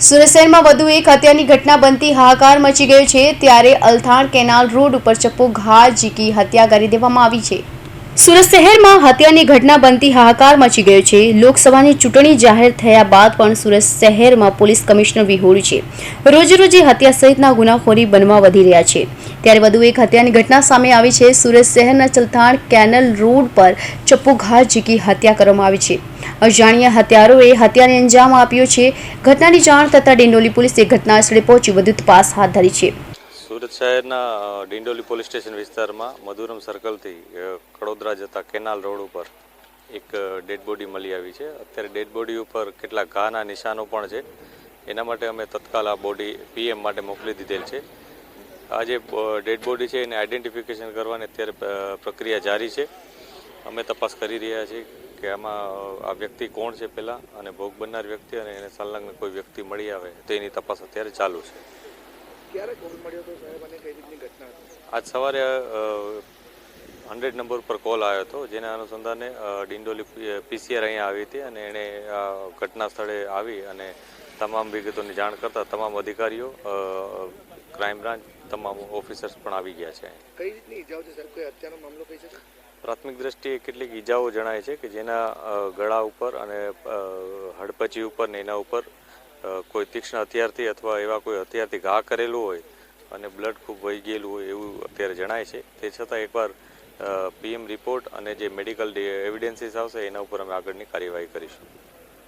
સુરત શહેરમાં વધુ એક હત્યાની ઘટના બનતી હાહાકાર મચી ગયો છે ત્યારે અલથાણ કેનાલ રોડ ઉપર ચપ્પુ ઘા ઝીકી હત્યા કરી દેવામાં આવી છે। સુરત શહેરમાં હત્યાની ઘટના બનતી હાહાકાર મચી ગયો છે। લોકસભાની ચૂંટણી જાહેર થયા બાદ પણ સુરત શહેરમાં પોલીસ કમિશનર વિહોર્યું છે। રોજેરોજ હત્યા સહિતના ગુનાખોરી બનવા વધી રહ્યા છે ત્યારે વધુ એક હત્યાની ઘટના સામે આવી છે। સુરત શહેરના અલથાણ કેનાલ રોડ પર ચપ્પુ ઘા ઝીકી હત્યા કરવામાં આવી છે। અજાણ્યા હત્યારાઓએ હત્યાને અંજામ આપ્યો છે। ઘટનાની જાણ થતાં ડિંડોલી પોલીસે ઘટના સ્થળે પહોંચી વધુ તપાસ હાથ ધરી છે। સુરત શહેરના ડિંડોલી પોલીસ સ્ટેશન વિસ્તારમાં મધુરમ સર્કલથી કડોદરા જતા કેનાલ રોડ ઉપર એક ડેડ બોડી મળી આવી છે। અત્યારે ડેડ બોડી ઉપર કેટલાક ઘાના નિશાનો પણ છે। એના માટે અમે તત્કાલ આ બોડી પીએમ માટે મોકલી દીધેલ છે। આ જે ડેડ બોડી છે એને આઈડેન્ટિફિકેશન કરવાની અત્યારે પ્રક્રિયા જારી છે। અમે તપાસ કરી રહ્યા છીએ કે આમાં આ વ્યક્તિ કોણ છે પહેલાં, અને ભોગ બનનાર વ્યક્તિ અને એને સંલગ્ન કોઈ વ્યક્તિ મળી આવે તો એની તપાસ અત્યારે ચાલુ છે। ક્યારે કોલ મળ્યો હતો સાહેબ અને કઈ રીતની ઘટના હતી? આજ સવારે 100 નંબર પર કોલ આવ્યો હતો, જેના અનુસંધાને ડિંડોલી પીસીઆર અહીંયા આવી હતી અને એણે ઘટના સ્થળે આવી અને તમામ વિગતોની જાણ કરતાં તમામ અધિકારીઓ, ક્રાઇમ બ્રાન્ચ, તમામ ઓફિસર્સ પણ આવી ગયા છે। કઈ રીતની ઈજાઓ છે સાહેબ? કોઈ હત્યાનો મામલો કહી શકે? પ્રાથમિક દ્રષ્ટિએ કેટલીક ઈજાઓ જણાય છે કે જેના ગળા ઉપર અને હડપચી ઉપર ને એના ઉપર કોઈ તીક્ષ્ણ હથિયારથી અથવા એવા કોઈ હથિયારથી ઘા કરેલું હોય અને બ્લડ ખૂબ વહી ગયેલું હોય એવું અત્યારે જણાય છે। તે છતાં એકવાર પીએમ રિપોર્ટ અને જે મેડિકલ એવિડન્સીસ આવશે એના ઉપર અમે આગળની કાર્યવાહી કરીશું।